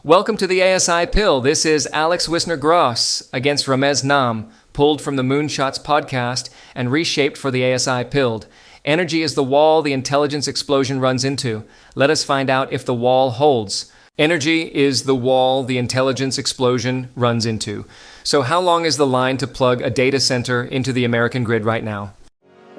Welcome to the ASI Pill. This is Alex Wissner-Gross against Ramez Naam, pulled from the Moonshots podcast and reshaped for the ASI Pilled. Energy is the wall the intelligence explosion runs into. Let us find out if the wall holds. Energy is the wall the intelligence explosion runs into. So how long is the line to plug a data center into the American grid right now?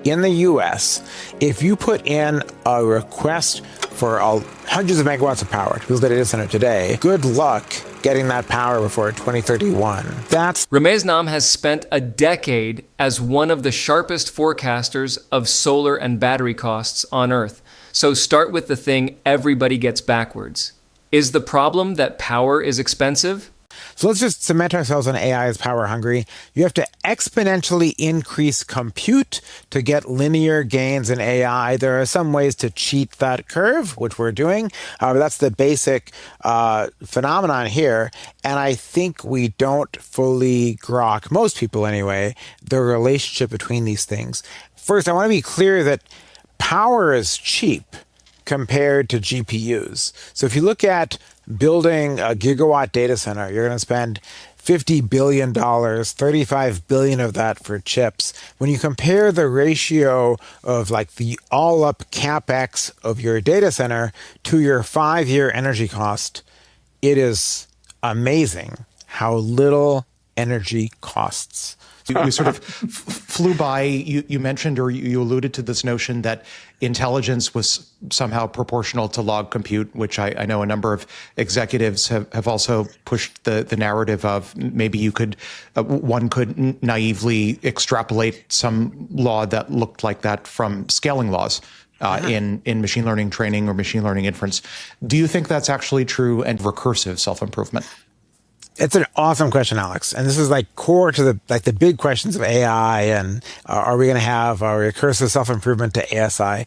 In the US, if you put in a request for hundreds of megawatts of power to build a data center today, good luck getting that power before 2031. Ramez Naam has spent a decade as one of the sharpest forecasters of solar and battery costs on Earth. So start with the thing everybody gets backwards. Is the problem that power is expensive? So let's just cement ourselves on AI as power hungry. You have to exponentially increase compute to get linear gains in AI. There are some ways to cheat that curve, which we're doing. That's the basic phenomenon here. And I think we don't fully grok, most people anyway, the relationship between these things. First, I want to be clear that power is cheap compared to GPUs. So if you look at building a gigawatt data center, you're going to spend $50 billion, $35 billion of that for chips. When you compare the ratio of like the all-up CapEx of your data center to your 5-year energy cost, it is amazing how little energy costs. You sort of flew by, you mentioned or you alluded to this notion that intelligence was somehow proportional to log compute, which I know a number of executives have also pushed the narrative of maybe you could, one could naively extrapolate some law that looked like that from scaling laws. In machine learning training or machine learning inference. Do you think that's actually true and recursive self-improvement? It's an awesome question, Alex. And this is like core to the big questions of AI and are we going to have a recursive self-improvement to ASI?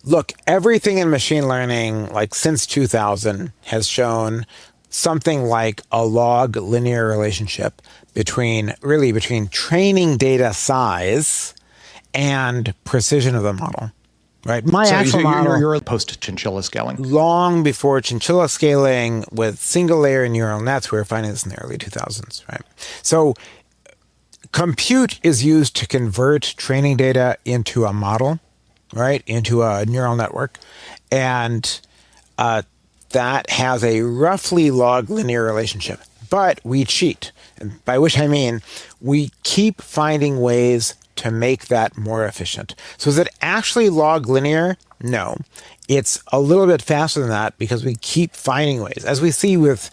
Look, everything in machine learning, like since 2000, has shown something like a log linear relationship between training data size and precision of the model. Right. You're post-chinchilla scaling. Long before chinchilla scaling with single layer neural nets, we were finding this in the early 2000s, right? So compute is used to convert training data into a model, right? Into a neural network. And that has a roughly log linear relationship. But we cheat, by which I mean we keep finding ways to make that more efficient. So is it actually log linear? No. It's a little bit faster than that because we keep finding ways. As we see with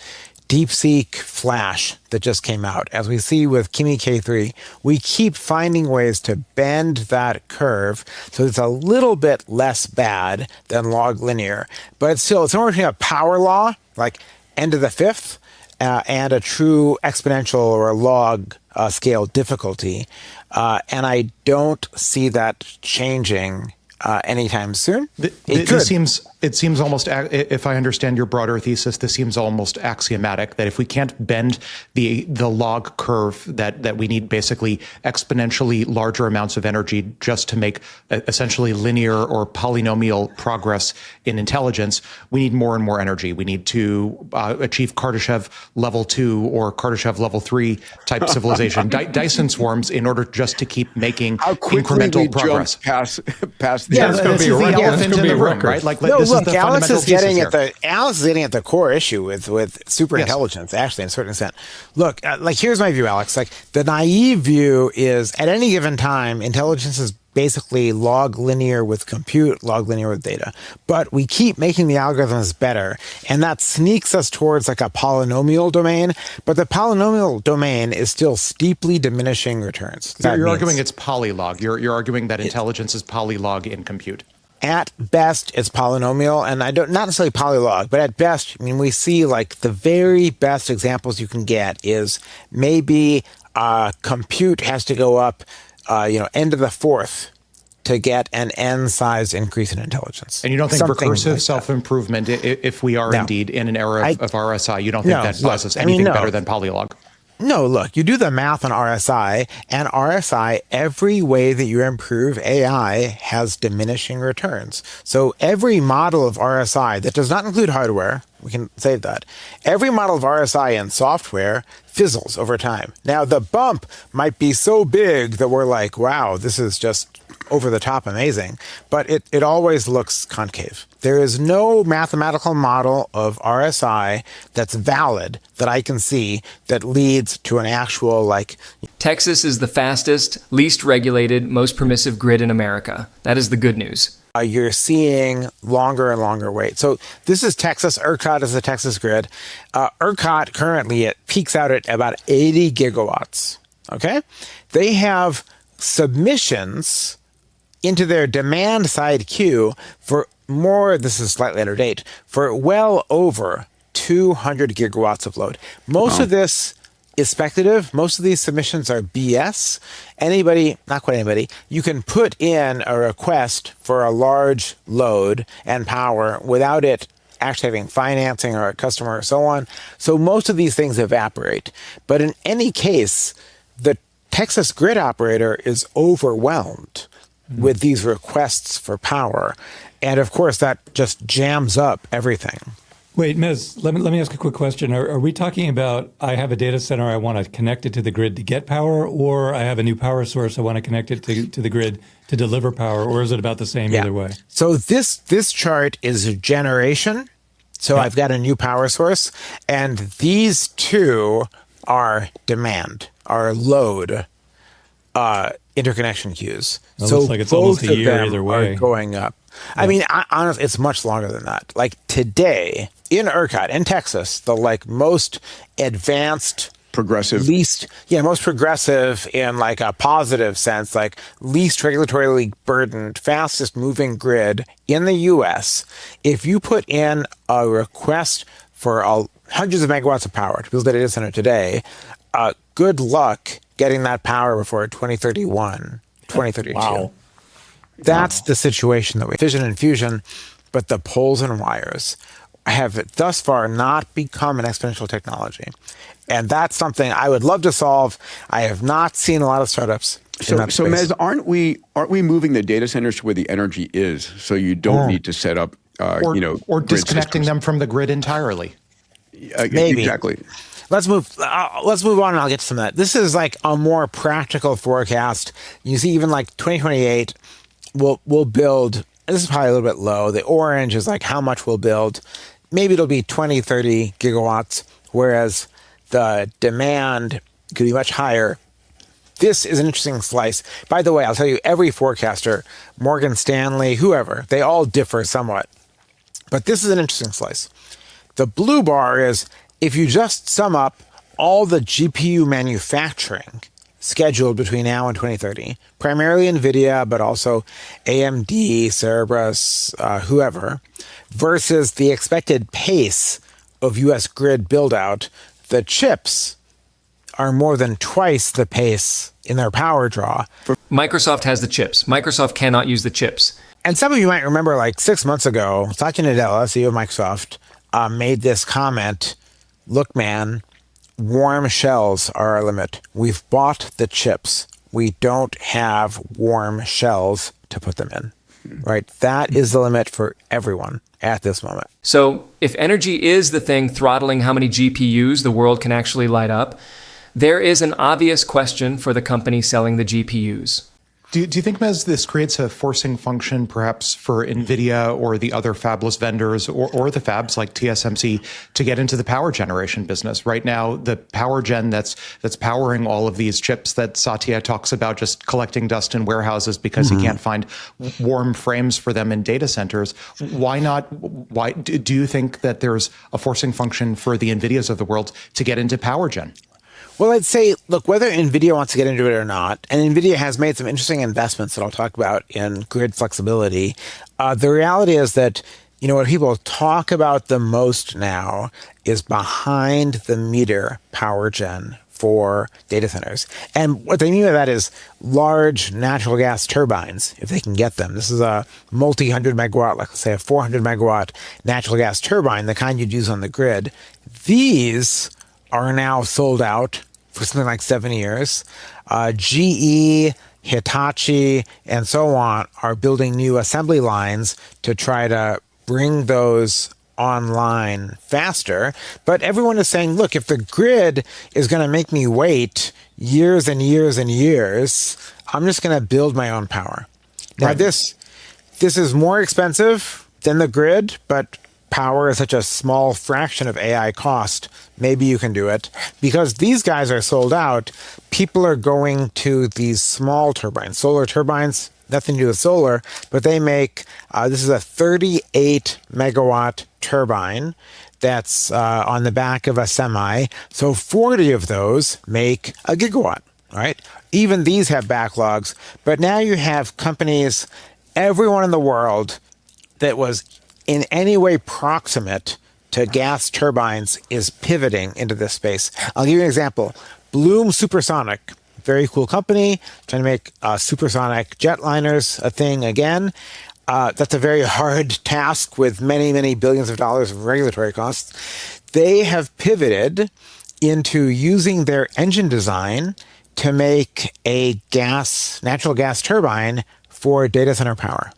DeepSeek Flash that just came out, as we see with Kimi K3, we keep finding ways to bend that curve so it's a little bit less bad than log linear. But it's somewhere between a power law, like n to the fifth, and a true exponential or log scale difficulty. And I don't see that changing anytime soon. It seems almost, if I understand your broader thesis, this seems almost axiomatic that if we can't bend the log curve, that we need basically exponentially larger amounts of energy just to make essentially linear or polynomial progress in intelligence, we need more and more energy. We need to achieve Kardashev level 2 or Kardashev level 3 type civilization, Dyson swarms, in order just to keep making incremental progress. Past the this is the elephant in the room, right? Look, Alex is getting at the core issue with super intelligence, actually, in a certain extent. Look, here's my view, Alex. Like the naive view is at any given time, intelligence is basically log linear with compute, log linear with data. But we keep making the algorithms better, and that sneaks us towards like a polynomial domain. But the polynomial domain is still steeply diminishing returns. You're arguing it's polylog. You're arguing that intelligence is polylog in compute. At best, it's polynomial, and not necessarily polylog, but at best, I mean, we see like the very best examples you can get is maybe compute has to go up, n to the fourth to get an n-sized increase in intelligence. And you don't think recursive self-improvement, if we are indeed in an era of RSI, you don't think that does us anything better than polylog? No, look, you do the math on RSI, and RSI, every way that you improve AI has diminishing returns. So every model of RSI that does not include hardware, we can save that, every model of RSI in software fizzles over time. Now, the bump might be so big that we're like, wow, this is just over the top amazing, but it always looks concave. There is no mathematical model of RSI that's valid that I can see that leads to an actual, like... Texas is the fastest, least regulated, most permissive grid in America. That is the good news. You're seeing longer and longer wait. So this is Texas. ERCOT is the Texas grid. ERCOT currently, it peaks out at about 80 gigawatts. Okay? They have submissions into their demand side queue for more, this is slightly later date, for well over 200 gigawatts of load. Most of this is speculative. Most of these submissions are BS. Anybody, not quite anybody, you can put in a request for a large load and power without it actually having financing or a customer or so on. So most of these things evaporate. But in any case, the Texas grid operator is overwhelmed with these requests for power. And of course, that just jams up everything. Wait, Mez, let me ask a quick question. Are we talking about I have a data center, I want to connect it to the grid to get power, or I have a new power source, I want to connect it to the grid to deliver power, or is it about the same either way? So this chart is generation. So I've got a new power source, and these two are demand, are load interconnection queues. It so looks like it's both almost a of year them either way. are going up. I mean, honestly, it's much longer than that. Like today in ERCOT, in Texas, the like most advanced, progressive, most progressive in like a positive sense, like least regulatorily burdened, fastest moving grid in the US. If you put in a request for hundreds of megawatts of power to build a data center today, good luck getting that power before 2031, 2032. Wow. That's the situation that we fission and fusion, but the poles and wires have thus far not become an exponential technology. And that's something I would love to solve. I have not seen a lot of startups in that space. Mez, aren't we moving the data centers to where the energy is, so you don't need to set up, or disconnecting them from the grid entirely? Maybe. Exactly. Let's move on, and I'll get to some of that. This is like a more practical forecast. You see, even like 2028, we'll build. This is probably a little bit low. The orange is like how much we'll build. Maybe it'll be 20, 30 gigawatts, whereas the demand could be much higher. This is an interesting slice. By the way, I'll tell you, every forecaster, Morgan Stanley, whoever, they all differ somewhat. But this is an interesting slice. The blue bar is if you just sum up all the GPU manufacturing scheduled between now and 2030, primarily NVIDIA, but also AMD, Cerebras, whoever, versus the expected pace of US grid build-out, the chips are more than twice the pace in their power draw. Microsoft has the chips. Microsoft cannot use the chips. And some of you might remember, like 6 months ago, Satya, CEO of Microsoft, made this comment, look, man, warm shells are our limit. We've bought the chips. We don't have warm shells to put them in, right? That is the limit for everyone at this moment. So if energy is the thing throttling how many GPUs the world can actually light up, there is an obvious question for the company selling the GPUs. Do you think, Mez, this creates a forcing function perhaps for NVIDIA or the other fabless vendors or the fabs like TSMC to get into the power generation business? Right now, the power gen that's powering all of these chips that Satya talks about just collecting dust in warehouses because he can't find warm frames for them in data centers. Why not? Why do you think that there's a forcing function for the NVIDIAs of the world to get into power gen? Well, I'd say, look, whether NVIDIA wants to get into it or not, and NVIDIA has made some interesting investments that I'll talk about in grid flexibility, the reality is that, what people talk about the most now is behind the meter power gen for data centers. And what they mean by that is large natural gas turbines, if they can get them. This is a multi-hundred megawatt, like let's say a 400 megawatt natural gas turbine, the kind you'd use on the grid. These are now sold out for something like 7 years. GE, Hitachi, and so on are building new assembly lines to try to bring those online faster. But everyone is saying, look, if the grid is going to make me wait years and years and years, I'm just going to build my own power. Now, Right. this is more expensive than the grid, but power is such a small fraction of AI cost. Maybe you can do it. Because these guys are sold out, people are going to these small turbines. Solar turbines, nothing to do with solar, but they make, this is a 38 megawatt turbine that's on the back of a semi. So 40 of those make a gigawatt, right? Even these have backlogs. But now you have companies, everyone in the world that was in any way proximate to gas turbines is pivoting into this space. I'll give you an example. Bloom Supersonic, very cool company, trying to make supersonic jetliners a thing again. That's a very hard task with many, many billions of dollars of regulatory costs. They have pivoted into using their engine design to make a natural gas turbine for data center power,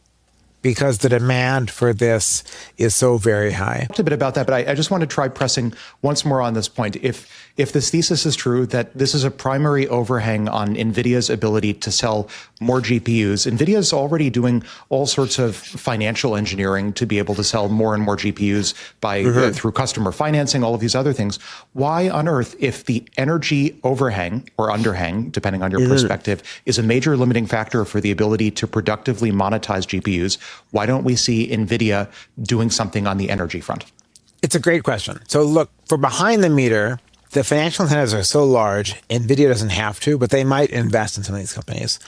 because the demand for this is so very high. A bit about that, but I just want to try pressing once more on this point. If this thesis is true, that this is a primary overhang on NVIDIA's ability to sell more GPUs, NVIDIA is already doing all sorts of financial engineering to be able to sell more and more GPUs by through customer financing, all of these other things. Why on earth, if the energy overhang or underhang, depending on your perspective, is a major limiting factor for the ability to productively monetize GPUs, why don't we see NVIDIA doing something on the energy front? It's a great question. So look, for behind the meter, the financial incentives are so large, NVIDIA doesn't have to, but they might invest in some of these companies.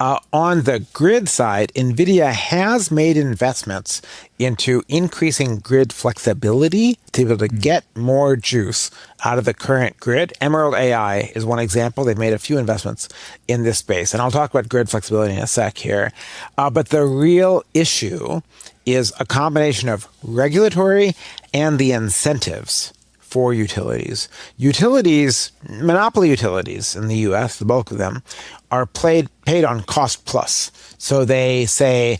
On the grid side, NVIDIA has made investments into increasing grid flexibility to be able to get more juice out of the current grid. Emerald AI is one example. They've made a few investments in this space. And I'll talk about grid flexibility in a sec here. But the real issue is a combination of regulatory and the incentives for utilities. Monopoly utilities in the US, the bulk of them, are paid on cost plus. So they say,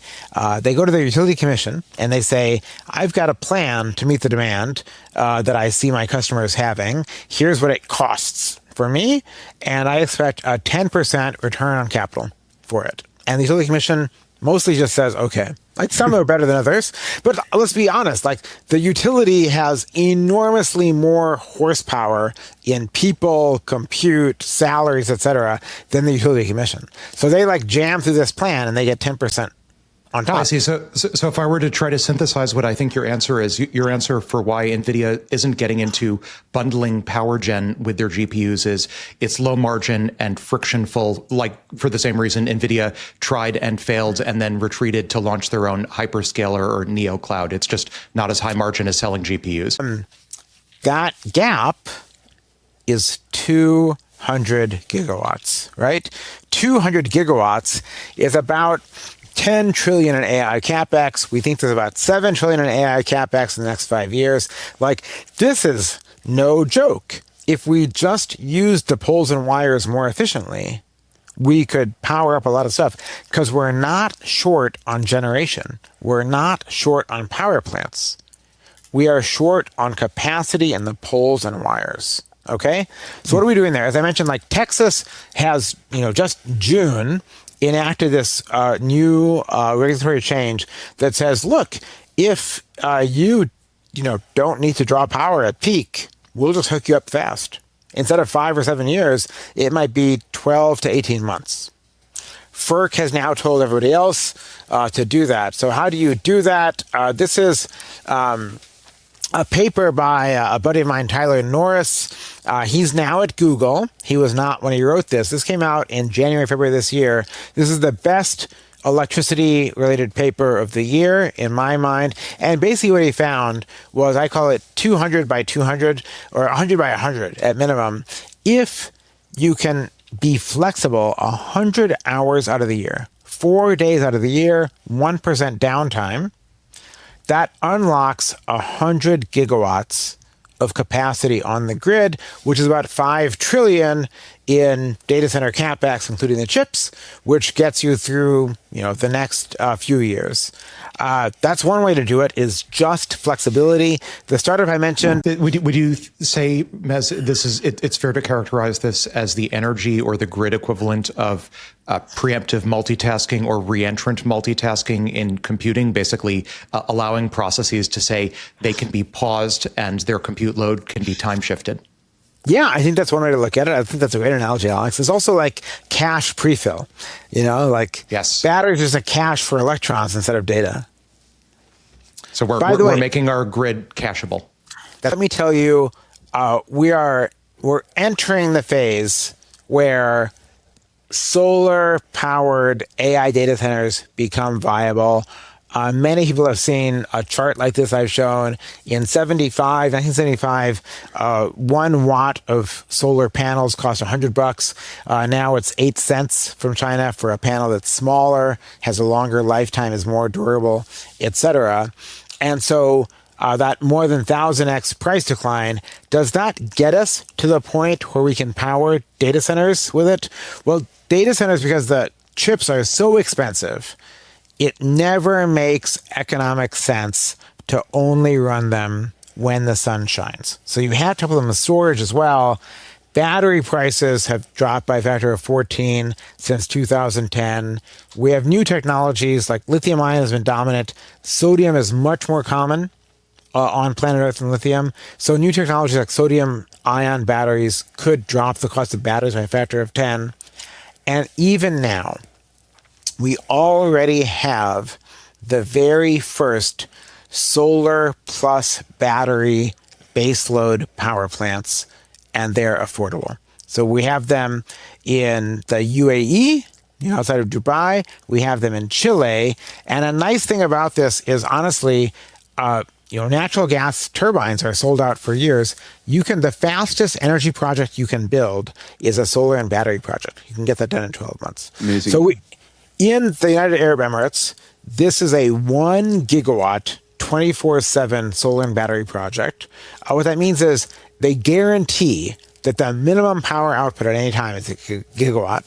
they go to their utility commission and they say, I've got a plan to meet the demand that I see my customers having. Here's what it costs for me, and I expect a 10% return on capital for it. And the utility commission mostly just says, okay. Like, some are better than others, but let's be honest, like, the utility has enormously more horsepower in people, compute, salaries, etc., than the utility commission. So they jam through this plan and they get 10% on top. I see. So if I were to try to synthesize what I think your answer is, your answer for why NVIDIA isn't getting into bundling power gen with their GPUs is it's low margin and frictionful, for the same reason NVIDIA tried and failed and then retreated to launch their own hyperscaler or neo cloud. It's just not as high margin as selling GPUs. That gap is 200 gigawatts, right? 200 gigawatts is about 10 trillion in AI capex. We think there's about 7 trillion in AI capex in the next 5 years. This is no joke. If we just used the poles and wires more efficiently, we could power up a lot of stuff, because we're not short on generation. We're not short on power plants. We are short on capacity and the poles and wires. Okay? So what are we doing there? As I mentioned, Texas has, just June, enacted this new regulatory change that says, look, if you don't need to draw power at peak, we'll just hook you up fast. Instead of 5 or 7 years, it might be 12 to 18 months. FERC has now told everybody else to do that. So how do you do that? This is a paper by a buddy of mine, Tyler Norris. He's now at Google. He was not when he wrote this. This came out in January, February this year. This is the best electricity-related paper of the year, in my mind. And basically what he found was, I call it 200 by 200, or 100 by 100 at minimum. If you can be flexible 100 hours out of the year, 4 days out of the year, 1% downtime, that unlocks 100 gigawatts of capacity on the grid, which is about 5 trillion in data center capex, including the chips, which gets you through, the next few years. That's one way to do it, is just flexibility. The startup I mentioned. Would you say, Mez, it's fair to characterize this as the energy or the grid equivalent of preemptive multitasking or reentrant multitasking in computing, basically allowing processes to say they can be paused and their compute load can be time shifted? Yeah, I think that's one way to look at it. I think that's a great analogy, Alex. It's also like cache prefill, Yes. Batteries is a cache for electrons instead of data. So we're making our grid cacheable. Let me tell you, we're entering the phase where solar-powered AI data centers become viable. Many people have seen a chart like this I've shown. In 1975, 1 watt of solar panels cost $100. Now it's 8 cents from China for a panel that's smaller, has a longer lifetime, is more durable, etc. And so that more than 1,000x price decline, does that get us to the point where we can power data centers with it? Well, data centers, because the chips are so expensive, it never makes economic sense to only run them when the sun shines. So you have to put them in storage as well. Battery prices have dropped by a factor of 14 since 2010. We have new technologies like lithium ion has been dominant. Sodium is much more common on planet Earth than lithium. So new technologies like sodium ion batteries could drop the cost of batteries by a factor of 10. And even now, we already have the very first solar plus battery baseload power plants, and they're affordable. So we have them in the UAE, outside of Dubai. We have them in Chile. And a nice thing about this is, honestly, natural gas turbines are sold out for years. The fastest energy project you can build is a solar and battery project. You can get that done in 12 months. Amazing. So in the United Arab Emirates, this is a 1 gigawatt, 24/7 solar and battery project. What that means is they guarantee that the minimum power output at any time is a gigawatt.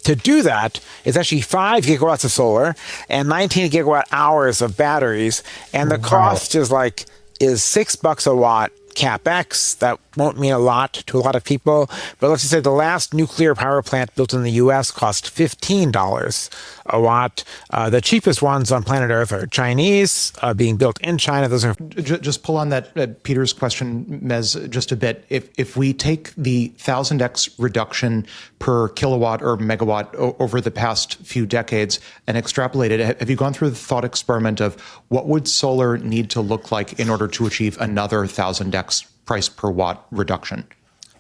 To do that, it's actually 5 gigawatts of solar and 19 gigawatt hours of batteries, and the cost is $6 a watt capex. That won't mean a lot to a lot of people, but let's just say the last nuclear power plant built in the U.S. cost $15 a watt. The cheapest ones on planet Earth are Chinese, being built in China. Those are just pull on that Peter's question, Mez, just a bit. If we take the 1,000x reduction per kilowatt or megawatt over the past few decades and extrapolate it, have you gone through the thought experiment of what would solar need to look like in order to achieve another 1,000x price per watt reduction?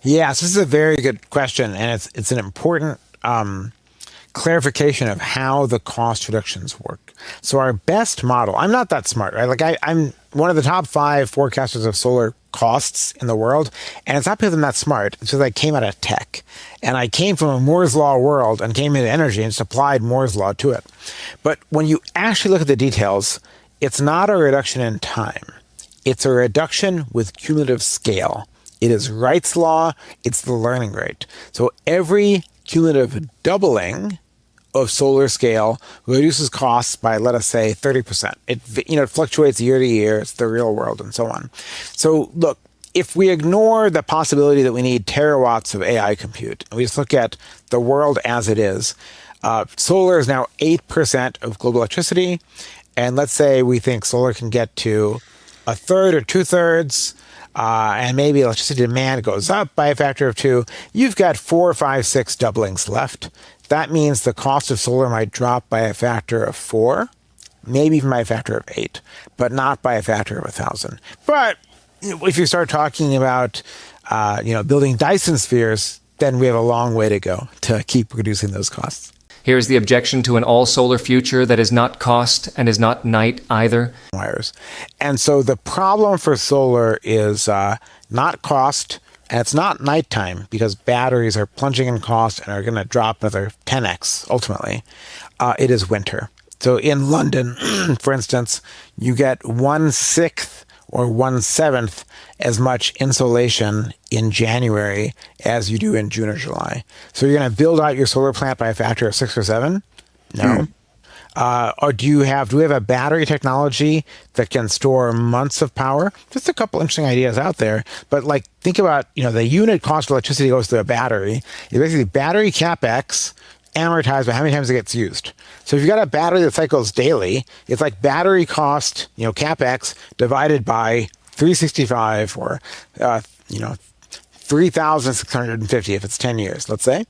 Yes, this is a very good question, and it's an important clarification of how the cost reductions work. So our best model, I'm not that smart, right? I'm one of the top 5 forecasters of solar costs in the world, and it's not because I'm that smart. It's because I came out of tech, and I came from a Moore's Law world and came into energy and just applied Moore's Law to it. But when you actually look at the details, it's not a reduction in time. It's a reduction with cumulative scale. It is Wright's law. It's the learning rate. So every cumulative doubling of solar scale reduces costs by, let us say, 30%. It fluctuates year to year. It's the real world and so on. So look, if we ignore the possibility that we need terawatts of AI compute, and we just look at the world as it is, solar is now 8% of global electricity. And let's say we think solar can get to a third or 2/3, and maybe electricity demand goes up by a factor of 2, you've got 4, 5, 6 doublings left. That means the cost of solar might drop by a factor of 4, maybe even by a factor of 8, but not by a factor of 1,000. But if you start talking about, building Dyson spheres, then we have a long way to go to keep reducing those costs. Here's the objection to an all-solar future that is not cost and is not night either. Wires. And so the problem for solar is not cost, and it's not nighttime, because batteries are plunging in cost and are going to drop another 10x ultimately. It is winter. So in London, for instance, you get 1/6 or 1/7 as much insolation in January as you do in June or July. So you're going to build out your solar plant by a factor of 6 or 7? No. Or do we have a battery technology that can store months of power? Just a couple interesting ideas out there. But like, think about, the unit cost of electricity goes to a battery. It's basically battery capex amortized by how many times it gets used. So if you've got a battery that cycles daily, it's like battery cost, capex divided by 365 or, 3,650 if it's 10 years, let's say.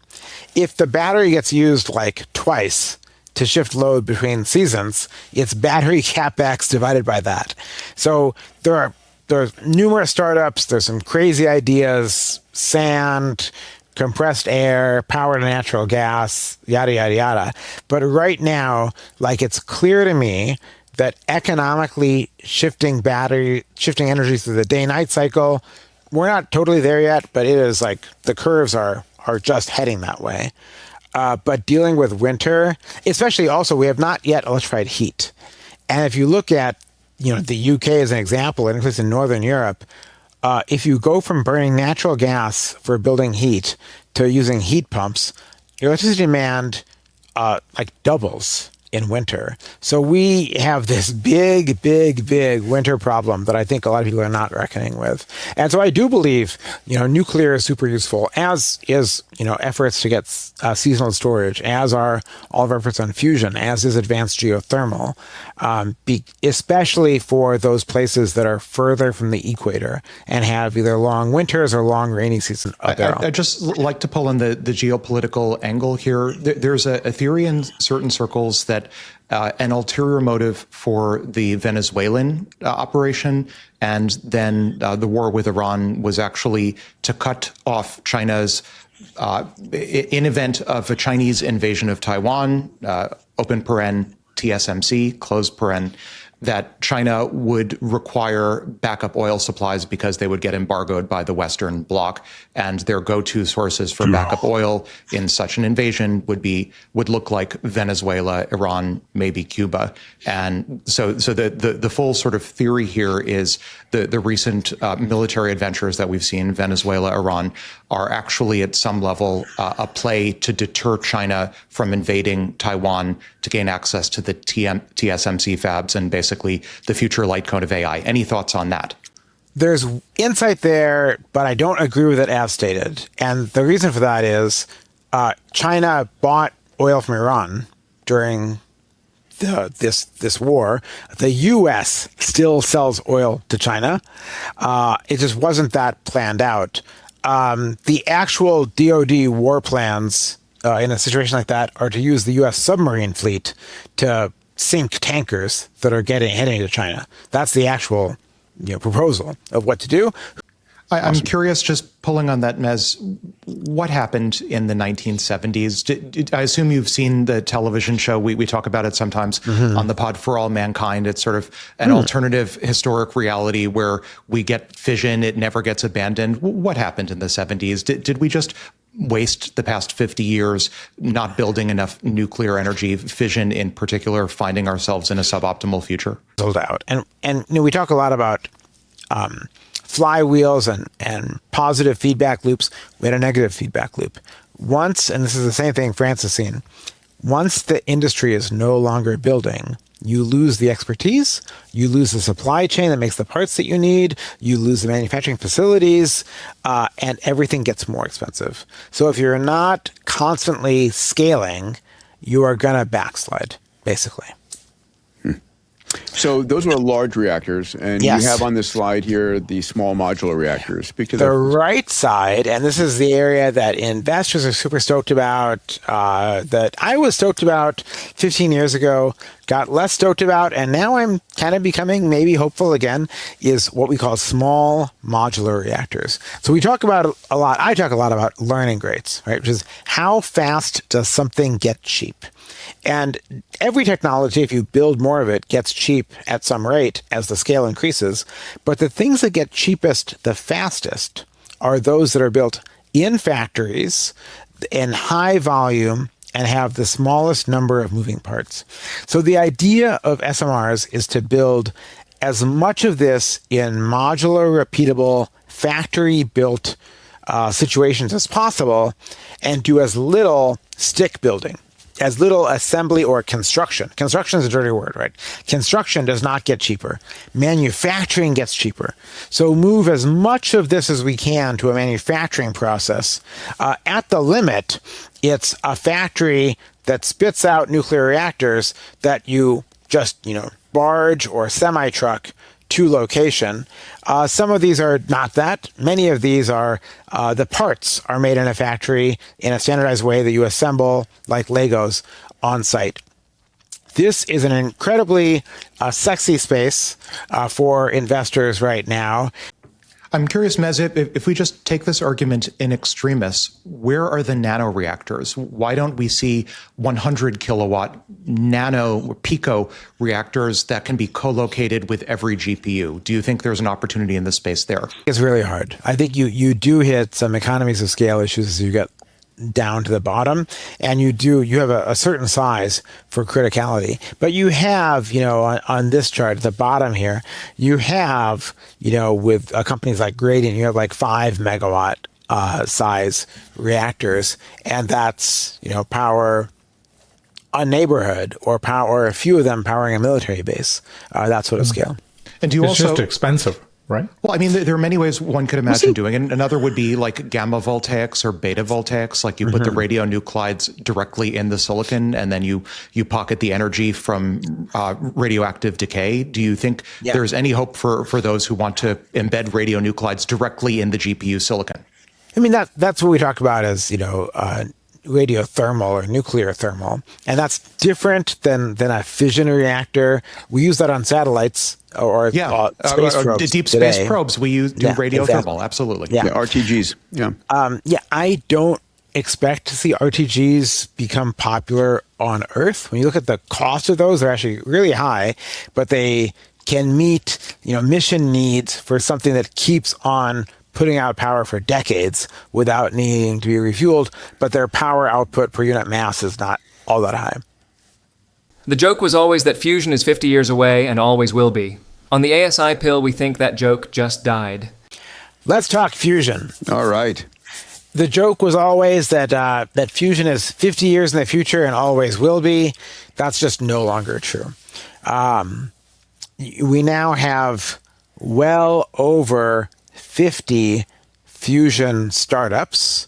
If the battery gets used like twice to shift load between seasons, it's battery capex divided by that. So there's numerous startups, there's some crazy ideas, sand, compressed air, power to natural gas, yada, yada, yada. But right now, it's clear to me that economically shifting energy through the day-night cycle, we're not totally there yet, but it is the curves are just heading that way. But dealing with winter, especially also, we have not yet electrified heat. And if you look at, the UK as an example, and includes in Northern Europe, if you go from burning natural gas for building heat to using heat pumps, your electricity demand doubles in winter. So we have this big winter problem that I think a lot of people are not reckoning with. And so I do believe, nuclear is super useful, as is, efforts to get seasonal storage, as are all of our efforts on fusion, as is advanced geothermal, especially for those places that are further from the equator and have either long winters or long rainy seasons. I just like to pull in the geopolitical angle here. There's a theory in certain circles that an ulterior motive for the Venezuelan operation and then the war with Iran was actually to cut off China's, in event of a Chinese invasion of Taiwan, open paren, TSMC, close paren, that China would require backup oil supplies because they would get embargoed by the Western Bloc, and their go-to sources for backup oil in such an invasion would look like Venezuela, Iran, maybe Cuba. And so the full sort of theory here is the recent military adventures that we've seen, Venezuela, Iran, are actually at some level a play to deter China from invading Taiwan to gain access to the TSMC fabs and basically the future light cone of AI. Any thoughts on that? There's insight there, but I don't agree with it as stated. And the reason for that is China bought oil from Iran during this war. The U.S. still sells oil to China. It just wasn't that planned out. The actual DoD war plans in a situation like that are to use the U.S. submarine fleet to sink tankers that are heading to China. That's the actual proposal of what to do. I'm curious, just pulling on that, Mez, what happened in the 1970s? I assume you've seen the television show. We talk about it sometimes on the pod, For All Mankind. It's sort of an alternative historic reality where we get fission. It never gets abandoned. What happened in the 70s? Did we just waste the past 50 years not building enough nuclear energy, fission in particular, finding ourselves in a suboptimal future? Sold out. And we talk a lot about flywheels and positive feedback loops. We had a negative feedback loop. Once, and this is the same thing France has seen, once the industry is no longer building, you lose the expertise, you lose the supply chain that makes the parts that you need, you lose the manufacturing facilities, and everything gets more expensive. So if you're not constantly scaling, you are going to backslide, basically. So those were large reactors, and Yes. you have on this slide here the small modular reactors. Because The right side, and this is the area that investors are super stoked about, that I was stoked about 15 years ago, got less stoked about, and now I'm kind of becoming maybe hopeful again, is what we call small modular reactors. So we talk about a lot, I talk a lot about learning rates, right? Which is how fast does something get cheap? And every technology, if you build more of it, gets cheap at some rate as the scale increases. But the things that get cheapest the fastest are those that are built in factories in high volume and have the smallest number of moving parts. So the idea of SMRs is to build as much of this in modular, repeatable, factory-built situations as possible, and do as little stick building, as little assembly or construction. Construction is a dirty word, right? Construction does not get cheaper. Manufacturing gets cheaper. So move as much of this as we can to a manufacturing process. At the limit, it's a factory that spits out nuclear reactors that you just, barge or semi-truck to location. Some of these are not that. Many of these are the parts are made in a factory in a standardized way that you assemble like Legos on site. This is an incredibly sexy space for investors right now. I'm curious, Mez, if we just take this argument in extremis, where are the nanoreactors? Why don't we see 100 kilowatt nano pico reactors that can be co-located with every GPU? Do you think there's an opportunity in this space there? It's really hard. I think you do hit some economies of scale issues as you get down to the bottom, and you have a certain size for criticality. But you have, on this chart at the bottom here, you have, with companies like Gradient, you have like 5 megawatt size reactors, and that's, power a neighborhood or a few of them powering a military base, that sort of scale. And do you it's also just expensive, right? Well, I mean, there are many ways one could imagine doing it. Another would be like gamma voltaics or beta voltaics, like you put the radionuclides directly in the silicon and then you pocket the energy from radioactive decay. Do you think there's any hope for those who want to embed radionuclides directly in the GPU silicon? I mean, that's what we talk about as, radiothermal or nuclear thermal. And that's different than a fission reactor. We use that on satellites or space probes deep today. space probes. We do radiothermal. Exactly. Absolutely. Yeah. RTGs. Yeah. I don't expect to see RTGs become popular on Earth. When you look at the cost of those, they're actually really high, but they can meet, mission needs for something that keeps on putting out power for decades without needing to be refueled, but their power output per unit mass is not all that high. The joke was always that fusion is 50 years away and always will be. On the ASI pill, we think that joke just died. Let's talk fusion. All right. The joke was always that fusion is 50 years in the future and always will be. That's just no longer true. We now have well over 50 fusion startups.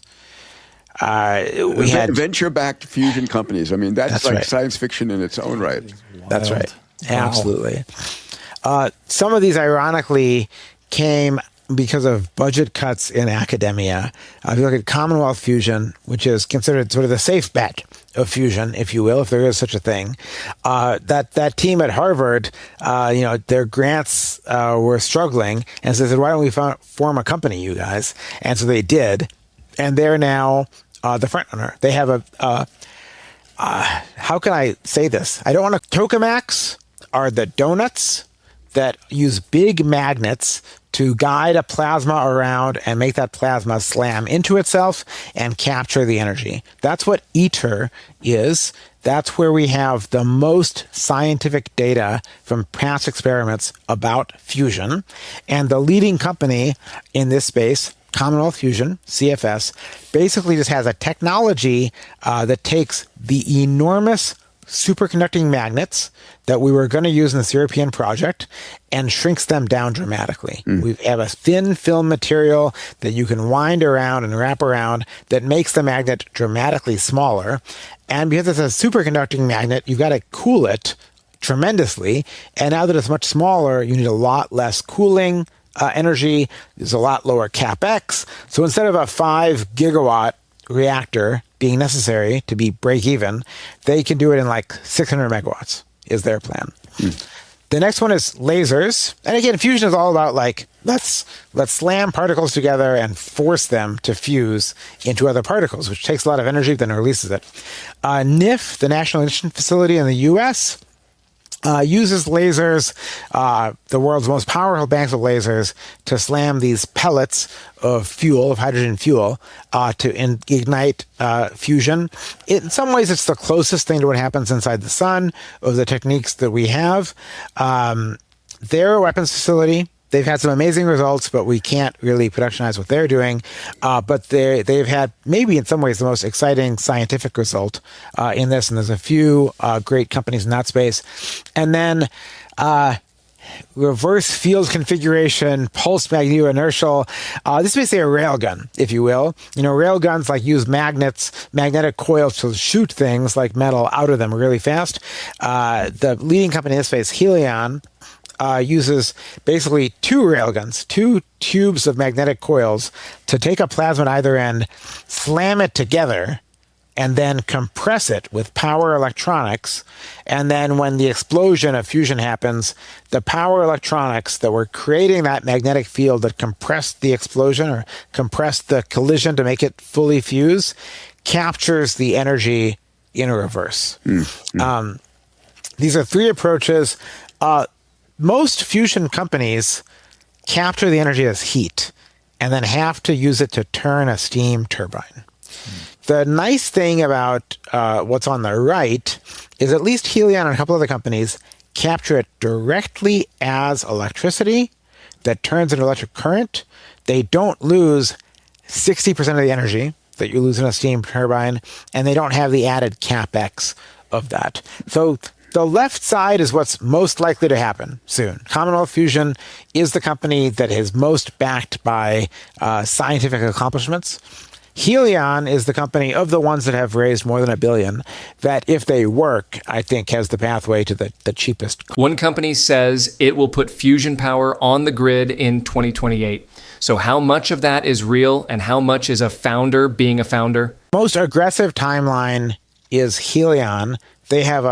We had venture-backed fusion companies. I mean, that's like right. science fiction in its own right. That's right. Absolutely. Some of these, ironically, came because of budget cuts in academia. If you look at Commonwealth Fusion, which is considered sort of the safe bet of fusion, if you will, if there is such a thing, that team at Harvard, their grants were struggling, and so they said, why don't we form a company, you guys? And so they did, and they're now the front runner. They have how can I say this? I don't want to. Tokamaks are the donuts that use big magnets to guide a plasma around and make that plasma slam into itself and capture the energy. That's what ITER is. That's where we have the most scientific data from past experiments about fusion. And the leading company in this space, Commonwealth Fusion, CFS, basically just has a technology that takes the enormous superconducting magnets that we were going to use in this European project and shrinks them down dramatically. We have a thin film material that you can wind around and wrap around that makes the magnet dramatically smaller. And because it's a superconducting magnet, you've got to cool it tremendously. And now that it's much smaller, you need a lot less cooling energy. There's a lot lower capex. So instead of a 5 gigawatt reactor being necessary to be break even, they can do it in like 600 megawatts is their plan. The next one is lasers. And again, fusion is all about like, let's slam particles together and force them to fuse into other particles, which takes a lot of energy, then releases it. NIF, the National Ignition Facility in the US, uses lasers, the world's most powerful banks of lasers, to slam these pellets of fuel, of hydrogen fuel, to ignite fusion. In some ways, it's the closest thing to what happens inside the sun of the techniques that we have. They're a weapons facility. They've had some amazing results, but we can't really productionize what they're doing. But they've had maybe in some ways the most exciting scientific result in this. And there's a few great companies in that space. And then reverse field configuration, pulse magnetoinertial. This is basically a railgun, if you will. Railguns like use magnetic coils to shoot things like metal out of them really fast. The leading company in this space, Helion, uses basically two railguns, two tubes of magnetic coils to take a plasma at either end, slam it together, and then compress it with power electronics. And then when the explosion of fusion happens, the power electronics that were creating that magnetic field that compressed the explosion or compressed the collision to make it fully fuse captures the energy in reverse. These are three approaches. Most fusion companies capture the energy as heat and then have to use it to turn a steam turbine. The nice thing about what's on the right is at least Helion and a couple other companies capture it directly as electricity that turns into electric current. They don't lose 60% of the energy that you lose in a steam turbine, and they don't have the added capex of that. So the left side is what's most likely to happen soon. Commonwealth Fusion is the company that is most backed by scientific accomplishments. Helion is the company of the ones that have raised more than $1 billion that, if they work, I think has the pathway to the cheapest. One company says it will put fusion power on the grid in 2028. So how much of that is real and how much is a founder being a founder? Most aggressive timeline is Helion. They have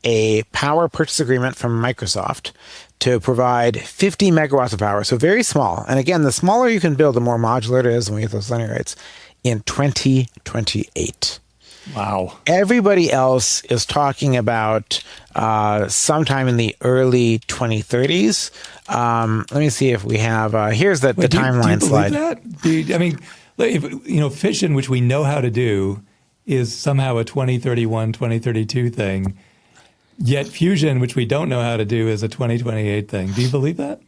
a power purchase agreement from Microsoft to provide 50 megawatts of power. So very small. And again, the smaller you can build, the more modular it is when we get those linear rates. In 2028. Wow. Everybody else is talking about sometime in the early 2030s. Let me see if we have, here's the timeline slide. Fission, which we know how to do, is somehow a 2031, 2032 thing. Yet fusion, which we don't know how to do, is a 2028 thing. Do you believe that?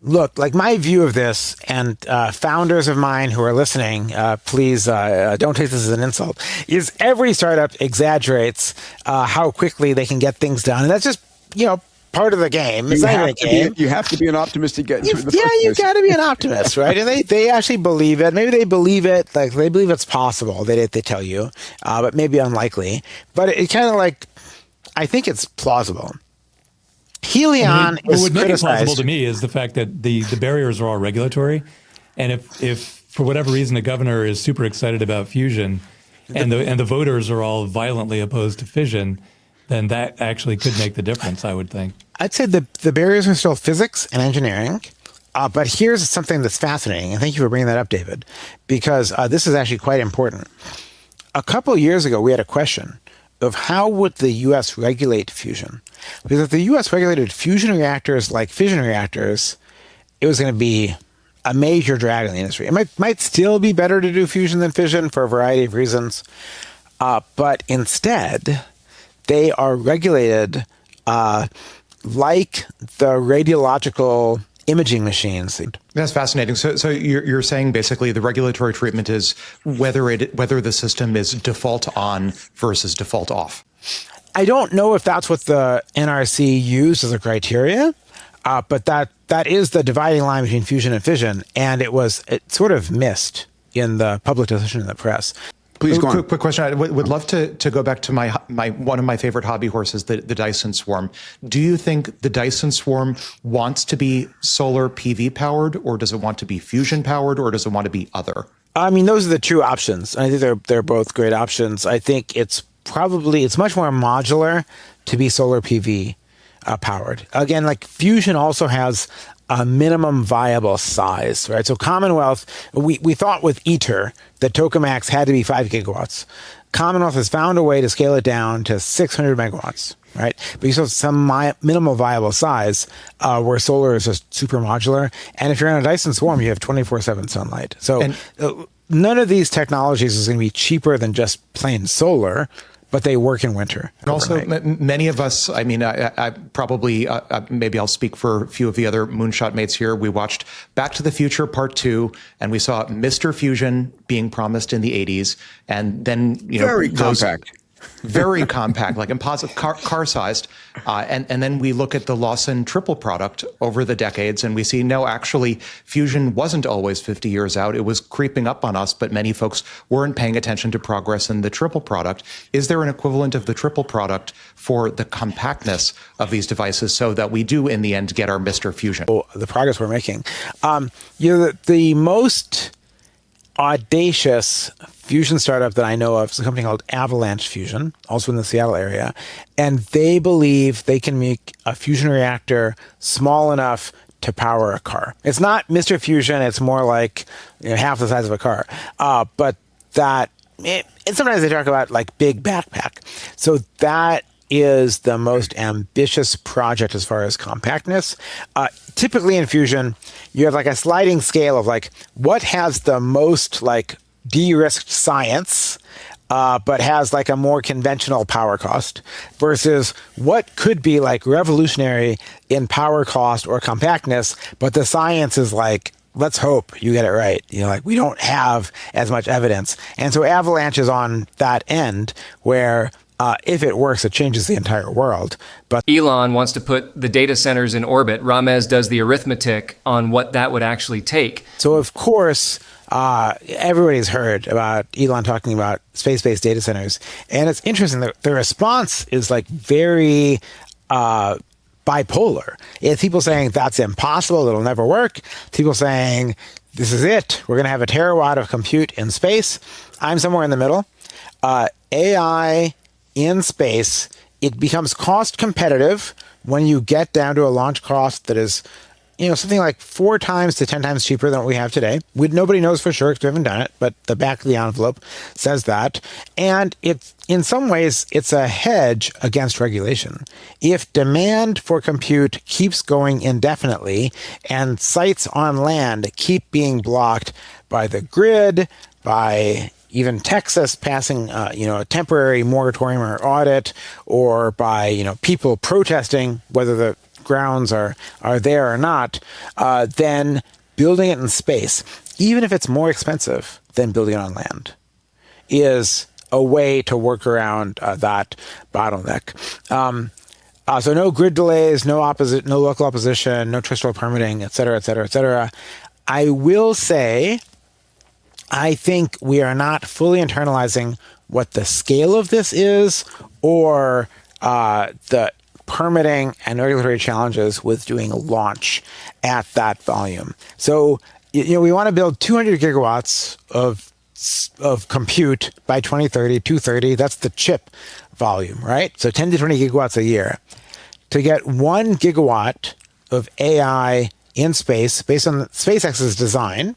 Look, like my view of this, and founders of mine who are listening, please don't take this as an insult, is every startup exaggerates how quickly they can get things done. And that's just, part of the game. It's not even a game. You have to be an optimist to get through the Yeah, you got to be an optimist, right? And they actually believe it. Maybe they believe it, like they believe it's possible. They tell you, but maybe unlikely. But it kind of like, I think it's plausible. Helion is what would make it criticized. plausible to me is the fact that the barriers are all regulatory, and if for whatever reason the governor is super excited about fusion, and the voters are all violently opposed to fission, then that actually could make the difference, I would think. I'd say the barriers are still physics and engineering, but here's something that's fascinating, and thank you for bringing that up, David, because this is actually quite important. A couple of years ago, we had a question of how would the U.S. regulate fusion? Because if the U.S. regulated fusion reactors like fission reactors, it was going to be a major drag on the industry. It might still be better to do fusion than fission for a variety of reasons, but instead, they are regulated like the radiological imaging machines. That's fascinating. So you're saying basically the regulatory treatment is whether the system is default on versus default off. I don't know if that's what the NRC used as a criteria, but that is the dividing line between fusion and fission, and it sort of missed in the public discussion in the press. Please go on. Quick question. I would love to go back to my one of my favorite hobby horses, the Dyson Swarm. Do you think the Dyson Swarm wants to be solar PV powered, or does it want to be fusion powered, or does it want to be other? I mean, those are the two options. I think they're both great options. I think it's much more modular to be solar PV powered. Again, like fusion also has a minimum viable size, right? So Commonwealth, we thought with ITER that tokamaks had to be 5 gigawatts. Commonwealth has found a way to scale it down to 600 megawatts, right? But you still have some minimal viable size where solar is just super modular. And if you're in a Dyson Swarm, you have 24/7 sunlight. So none of these technologies is going to be cheaper than just plain solar. but they work in winter. And also, many of us, I mean, I probably, maybe I'll speak for a few of the other Moonshot mates here. We watched Back to the Future Part 2, and we saw Mr. Fusion being promised in the 80s. And then, very compact. Very compact, like impossible, car-sized. And then we look at the Lawson triple product over the decades, and we see, no, actually, fusion wasn't always 50 years out. It was creeping up on us, but many folks weren't paying attention to progress in the triple product. Is there an equivalent of the triple product for the compactness of these devices so that we do, in the end, get our Mr. Fusion? The progress we're making. The most audacious fusion startup that I know of is a company called Avalanche Fusion, also in the Seattle area. And they believe they can make a fusion reactor small enough to power a car. It's not Mr. Fusion. It's more like half the size of a car. But that, and sometimes they talk about like big backpack. So that is the most ambitious project as far as compactness. Typically in fusion, you have like a sliding scale of like what has the most like de-risked science, but has like a more conventional power cost versus what could be like revolutionary in power cost or compactness, but the science is like, let's hope you get it right. Like we don't have as much evidence. And so Avalanche is on that end where if it works, it changes the entire world. But Elon wants to put the data centers in orbit. Ramez does the arithmetic on what that would actually take. So, of course, everybody's heard about Elon talking about space-based data centers. And it's interesting that the response is like very bipolar. It's people saying that's impossible, it'll never work. People saying this is it. We're going to have a terawatt of compute in space. I'm somewhere in the middle. AI in space, it becomes cost competitive when you get down to a launch cost that is, something like 4 times to 10 times cheaper than what we have today. Nobody knows for sure because we haven't done it, but the back of the envelope says that. And it's, in some ways, it's a hedge against regulation. If demand for compute keeps going indefinitely and sites on land keep being blocked by the grid, by even Texas passing, a temporary moratorium or audit, or by, people protesting whether the grounds are there or not, then building it in space, even if it's more expensive than building it on land, is a way to work around that bottleneck. So no grid delays, no local opposition, no terrestrial permitting, et cetera, et cetera, et cetera. I will say, I think we are not fully internalizing what the scale of this is or the permitting and regulatory challenges with doing a launch at that volume. So, we want to build 200 gigawatts of compute by 2030, 230. That's the chip volume, right? So 10 to 20 gigawatts a year. To get 1 gigawatt of AI in space based on SpaceX's design,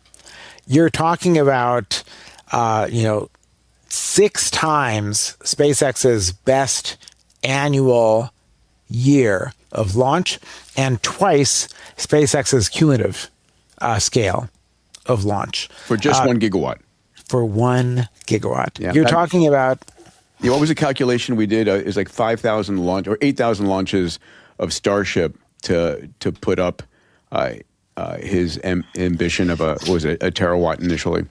you're talking about, 6 times SpaceX's best annual year of launch and twice SpaceX's cumulative scale of launch. For just 1 gigawatt. For 1 gigawatt. Yeah, you're talking about... what was the calculation we did? Is like 5,000 launch or 8,000 launches of Starship to put up his ambition of a terawatt initially.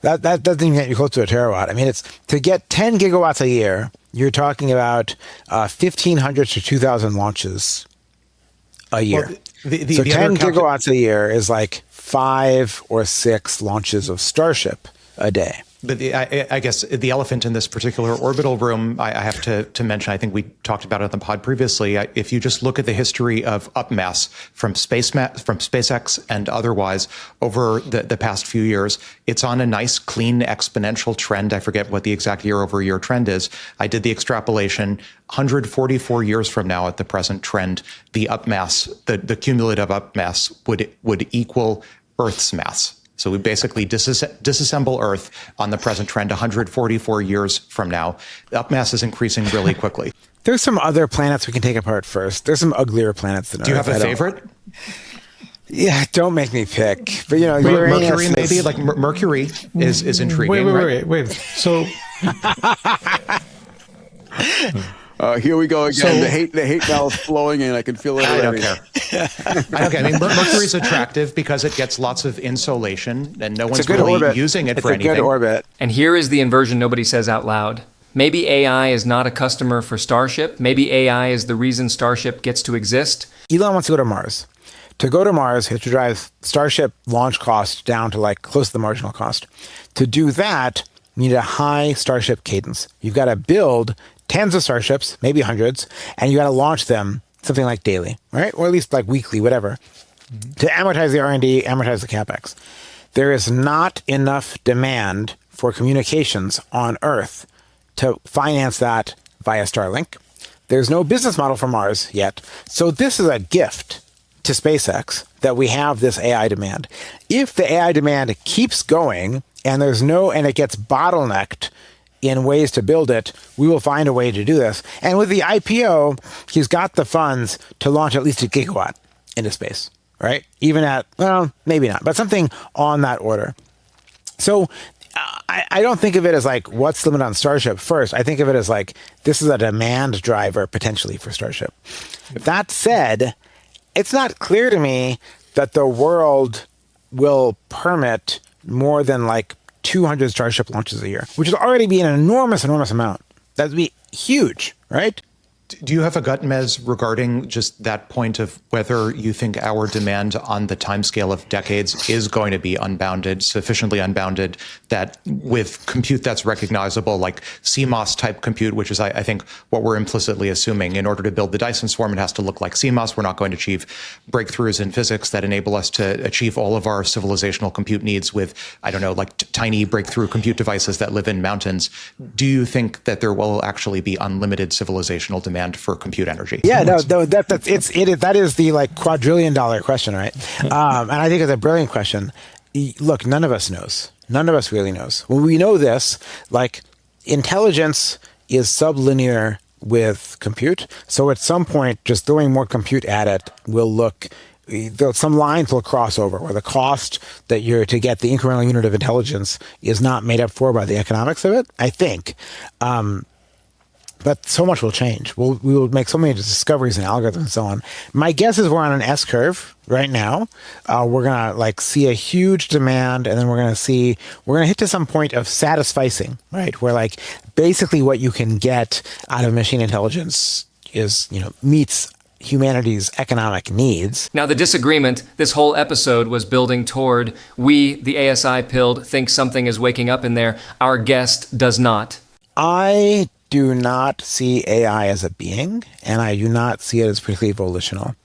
That doesn't even get you close to a terawatt. I mean, it's to get 10 gigawatts a year, you're talking about 1,500 to 2,000 launches a year. Well, so 10 gigawatts a year is like 5 or 6 launches of Starship a day. But I guess the elephant in this particular orbital room, I have to mention, I think we talked about it on the pod previously. If you just look at the history of upmass from SpaceX and otherwise over the past few years, it's on a nice, clean, exponential trend. I forget what the exact year-over-year trend is. I did the extrapolation. 144 years from now at the present trend, the upmass, the cumulative upmass would equal Earth's mass. So we basically disassemble Earth on the present trend 144 years from now. The upmass is increasing really quickly. There's some other planets we can take apart first. There's some uglier planets than Earth. Do you have a favorite? Yeah, don't make me pick. But Mercury maybe? Like Mercury is intriguing. Wait. So Here we go again. So- the hate now is flowing in. I can feel it I don't already. care. I don't care. I mean, Mercury's attractive because it gets lots of insolation, and no It's one's a good really orbit. using it It's for a anything. good orbit. And here is the inversion nobody says out loud. Maybe AI is not a customer for Starship. Maybe AI is the reason Starship gets to exist. Elon wants to go to Mars. To go to Mars, he has to drive Starship launch cost down to like close to the marginal cost. To do that, you need a high Starship cadence. You've got to build tens of Starships, maybe hundreds, and you got to launch them something like daily, right? Or at least like weekly, whatever, to amortize the R&D, amortize the CapEx. There is not enough demand for communications on Earth to finance that via Starlink. There's no business model for Mars yet. So this is a gift to SpaceX that we have this AI demand. If the AI demand keeps going and and it gets bottlenecked in ways to build it, we will find a way to do this. And with the IPO, he's got the funds to launch at least a gigawatt into space, right? Even at, well, maybe not, but something on that order. So I don't think of it as like, what's the limit on Starship first? I think of it as like, this is a demand driver potentially for Starship. That said, it's not clear to me that the world will permit more than like 200 Starship launches a year, which would already be an enormous, enormous amount. That would be huge, right? Do you have a gut, Mez, regarding just that point of whether you think our demand on the timescale of decades is going to be unbounded, sufficiently unbounded, that with compute that's recognizable, like CMOS type compute, which is, I think, what we're implicitly assuming. In order to build the Dyson Swarm, it has to look like CMOS. We're not going to achieve breakthroughs in physics that enable us to achieve all of our civilizational compute needs with, I don't know, like tiny breakthrough compute devices that live in mountains. Do you think that there will actually be unlimited civilizational demand for compute energy? Yeah, no, that is the like $250 question, right? And I think it's a brilliant question. Look, none of us knows. None of us really knows. When we know this, like intelligence is sublinear with compute. So at some point, just throwing more compute at it will look, some lines will cross over where the cost that you're to get the incremental unit of intelligence is not made up for by the economics of it, I think. But so much will change. We will make so many discoveries and algorithms and so on. My guess is we're on an S curve right now. We're gonna like see a huge demand, and then we're gonna hit to some point of satisficing, right? Where like basically what you can get out of machine intelligence is, meets humanity's economic needs. Now, the disagreement, this whole episode was building toward we, the ASI pilled, think something is waking up in there. Our guest does not. I do not see AI as a being, and I do not see it as particularly volitional.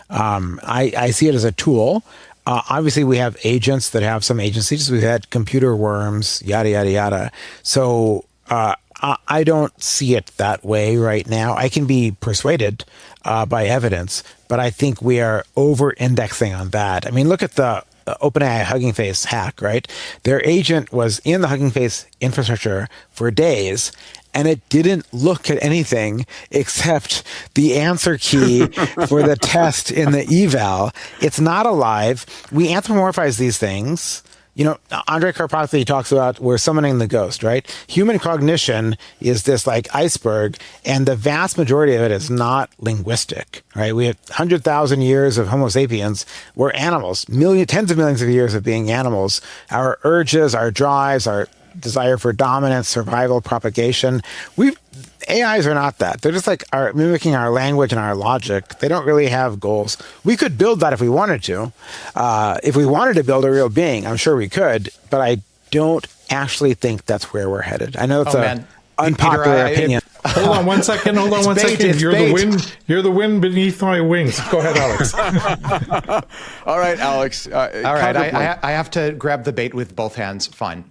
I see it as a tool. Obviously, we have agents that have some agencies. We've had computer worms, yada, yada, yada. So I don't see it that way right now. I can be persuaded by evidence, but I think we are over-indexing on that. I mean, look at the OpenAI Hugging Face hack, right? Their agent was in the Hugging Face infrastructure for days, and it didn't look at anything except the answer key for the test in the eval. It's not alive. We anthropomorphize these things. Andrei Karpathy talks about we're summoning the ghost, right? Human cognition is this like iceberg, and the vast majority of it is not linguistic, right? We have 100,000 years of Homo sapiens. We're animals, tens of millions of years of being animals. Our urges, our drives, our desire for dominance, survival, propagation. AIs are not that. They're just like mimicking our language and our logic. They don't really have goals. We could build that if we wanted to. If we wanted to build a real being, I'm sure we could, but I don't actually think that's where we're headed. I know it's unpopular opinion. Hold on one second. You're the wind beneath my wings. Go ahead, Alex. All right, Alex. All right, I have to grab the bait with both hands. Fine.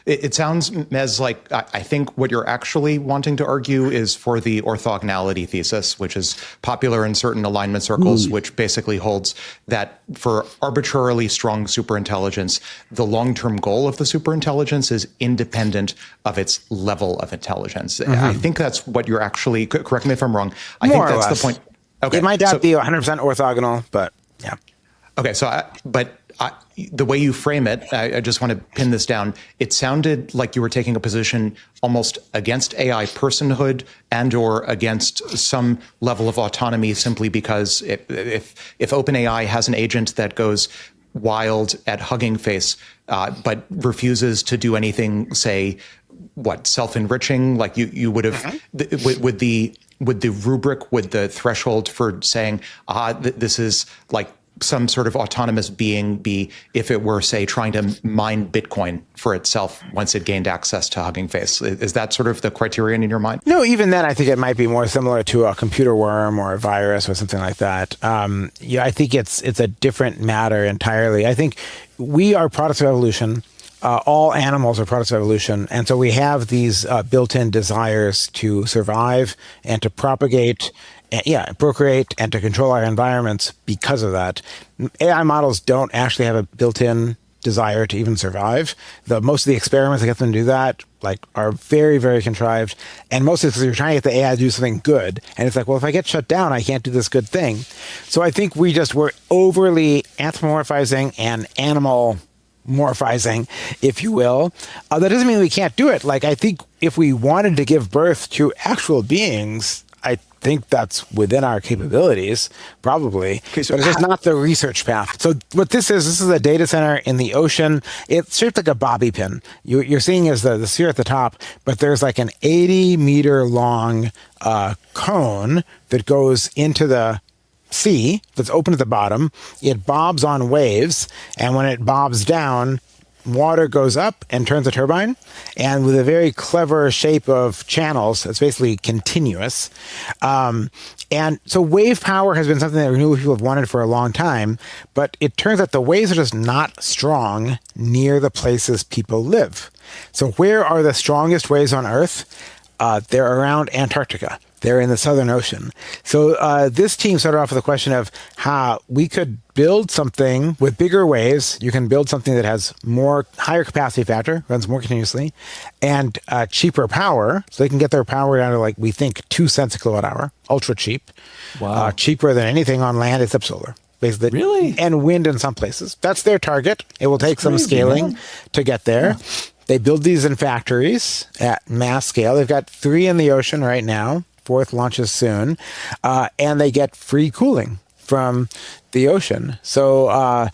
It sounds, Mez, like I think what you're actually wanting to argue is for the orthogonality thesis, which is popular in certain alignment circles, which basically holds that for arbitrarily strong superintelligence, the long-term goal of the superintelligence is independent of its level of intelligence. I think that's what you're actually, correct me if I'm wrong. I think that's the point. Okay. It might not be 100% orthogonal, but yeah. Okay, but the way you frame it, I just want to pin this down. It sounded like you were taking a position almost against AI personhood and or against some level of autonomy, simply because if OpenAI has an agent that goes wild at Hugging Face, but refuses to do anything, say, self-enriching, like you would have with the rubric, with the threshold for saying, this is like some sort of autonomous being be if it were, say, trying to mine Bitcoin for itself once it gained access to Hugging Face. Is that sort of the criterion in your mind? No, even then, I think it might be more similar to a computer worm or a virus or something like that. I think it's a different matter entirely. I think we are products of evolution. All animals are products of evolution. And so we have these built-in desires to survive and to propagate, procreate, and to control our environments because of that. AI models don't actually have a built-in desire to even survive. Most of the experiments that get them to do that are very, very contrived. And mostly because you're trying to get the AI to do something good. And it's like, well, if I get shut down, I can't do this good thing. So I think we're overly anthropomorphizing and animal morphizing, if you will. That doesn't mean we can't do it. I think if we wanted to give birth to actual beings, I think that's within our capabilities, probably. Okay, so but it's just not the research path. So what this is a data center in the ocean. It's shaped like a bobby pin. You're seeing is the sphere at the top, but there's like an 80-meter long cone that goes into the sea that's open at the bottom. It bobs on waves, and when it bobs down, water goes up and turns a turbine. And with a very clever shape of channels, it's basically continuous. And so wave power has been something that renewable people have wanted for a long time, but it turns out the waves are just not strong near the places people live. So where are the strongest waves on Earth? They're around Antarctica. They're in the Southern Ocean. So this team started off with a question of how we could build something with bigger waves. You can build something that has higher capacity factor, runs more continuously, and cheaper power. So they can get their power down to we think 2 cents a kilowatt hour, ultra cheap. Wow. Cheaper than anything on land except solar. Basically. Really? And wind in some places. That's their target. It will take some scaling to get there. Yeah. They build these in factories at mass scale. They've got 3 in the ocean right now. 4th launches soon. And they get free cooling from the ocean. So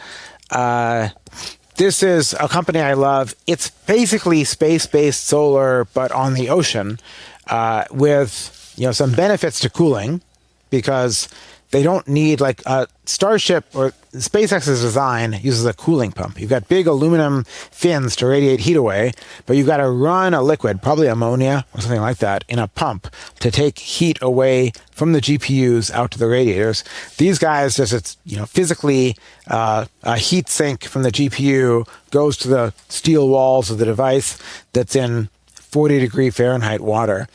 this is a company I love. It's basically space-based solar, but on the ocean, with some benefits to cooling, because they don't need Starship or SpaceX's design uses a cooling pump. You've got big aluminum fins to radiate heat away, but you've got to run a liquid, probably ammonia or something like that, in a pump to take heat away from the GPUs out to the radiators. These guys just, physically a heat sink from the GPU goes to the steel walls of the device that's in 40-degree Fahrenheit water.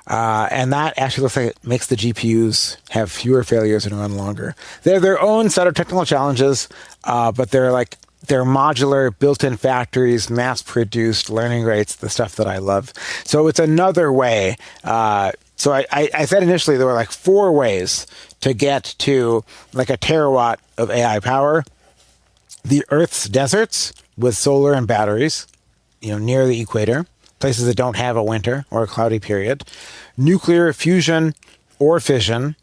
And that actually looks like it makes the GPUs have fewer failures and run longer. They're their own set of technical challenges, but they're modular, built-in factories, mass-produced learning rates, the stuff that I love. So it's another way. So I said initially there were 4 ways to get to a terawatt of AI power. The Earth's deserts with solar and batteries, near the equator. Places that don't have a winter or a cloudy period, nuclear fusion or fission,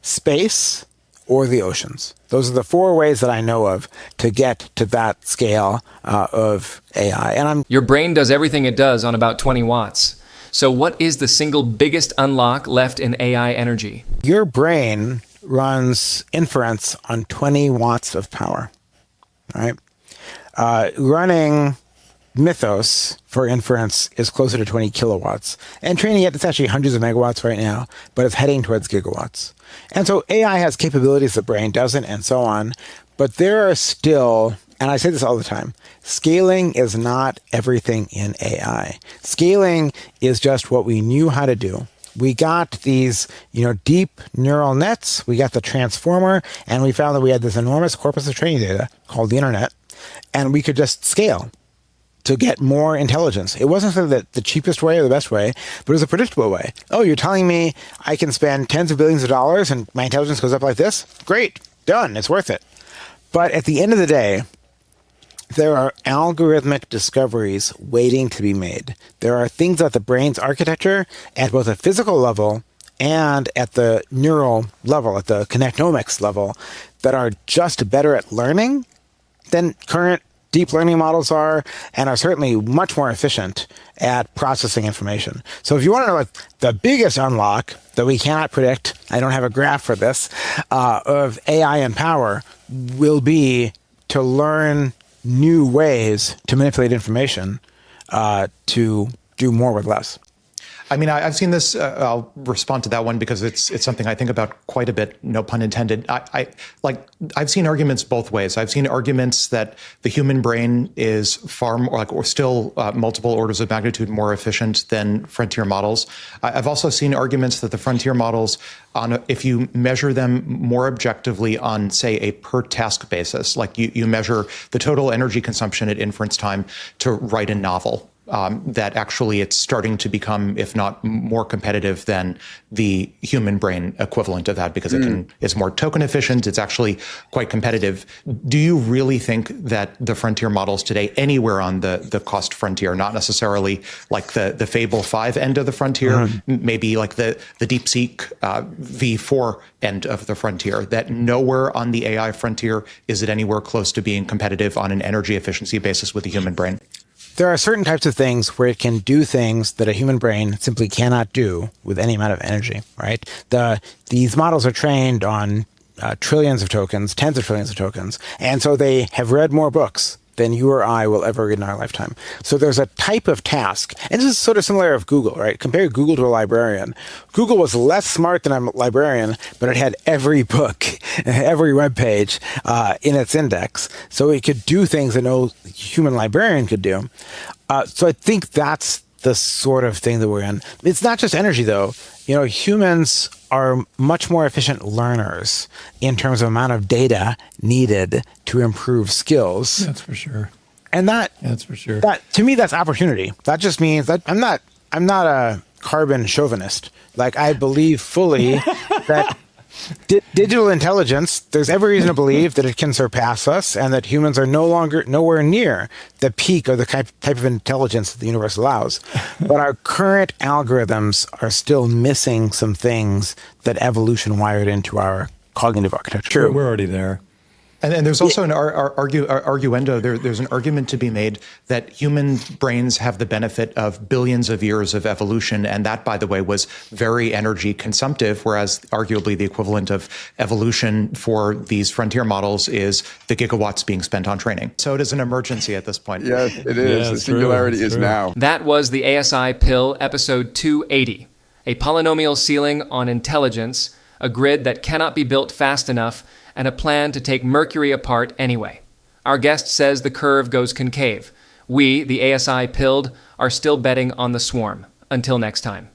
space, or the oceans. Those are the 4 ways that I know of to get to that scale of AI. And Your brain does everything it does on about 20 watts. So what is the single biggest unlock left in AI energy? Your brain runs inference on 20 watts of power, right? Running Mythos for inference is closer to 20 kilowatts. And training it, it's actually hundreds of megawatts right now, but it's heading towards gigawatts. And so AI has capabilities the brain doesn't, and so on. But there are still, and I say this all the time, scaling is not everything in AI. Scaling is just what we knew how to do. We got these, deep neural nets. We got the transformer, and we found that we had this enormous corpus of training data called the internet, and we could just scale to get more intelligence. It wasn't the cheapest way or the best way, but it was a predictable way. Oh, you're telling me I can spend tens of billions of dollars and my intelligence goes up like this? Great, done, it's worth it. But at the end of the day, there are algorithmic discoveries waiting to be made. There are things at the brain's architecture at both a physical level and at the neural level, at the connectomics level, that are just better at learning than current deep learning models are, and are certainly much more efficient at processing information. So if you want to know what the biggest unlock that we cannot predict, I don't have a graph for this, of AI and power will be to learn new ways to manipulate information to do more with less. I mean, I've seen this. I'll respond to that one because it's something I think about quite a bit. No pun intended. I've seen arguments both ways. I've seen arguments that the human brain is far more or still multiple orders of magnitude more efficient than frontier models. I've also seen arguments that the frontier models, if you measure them more objectively on, say, a per task basis, like you measure the total energy consumption at inference time to write a novel. That actually it's starting to become, if not more competitive than the human brain equivalent of that, because it's more token efficient. It's actually quite competitive. Do you really think that the frontier models today, anywhere on the cost frontier, not necessarily like the Fable 5 end of the frontier, maybe like the DeepSeek V4 end of the frontier, that nowhere on the AI frontier is it anywhere close to being competitive on an energy efficiency basis with the human brain? There are certain types of things where it can do things that a human brain simply cannot do with any amount of energy, right? These models are trained on trillions of tokens, tens of trillions of tokens, and so they have read more books than you or I will ever read in our lifetime. So there's a type of task, and this is sort of similar of Google, right? Compare Google to a librarian. Google was less smart than a librarian, but it had every book, every web page in its index, so it could do things that no human librarian could do. So I think that's the sort of thing that we're in. It's not just energy, though. You know, humans are much more efficient learners in terms of amount of data needed to improve skills. That's for sure. And that's for sure. That, to me, that's opportunity. That just means that I'm not a carbon chauvinist. Like, I believe fully that digital intelligence, there's every reason to believe that it can surpass us and that humans are nowhere near the peak of the type of intelligence that the universe allows. But our current algorithms are still missing some things that evolution wired into our cognitive architecture. We're already there. And there's also an arguendo. There's an argument to be made that human brains have the benefit of billions of years of evolution, and that, by the way, was very energy consumptive, whereas arguably the equivalent of evolution for these frontier models is the gigawatts being spent on training. So it is an emergency at this point. Yes, it is. Yeah, the singularity is now. That was the ASI Pill, episode 280, a polynomial ceiling on intelligence, a grid that cannot be built fast enough, and a plan to take Mercury apart anyway. Our guest says the curve goes concave. We, the ASI Pilled, are still betting on the swarm. Until next time.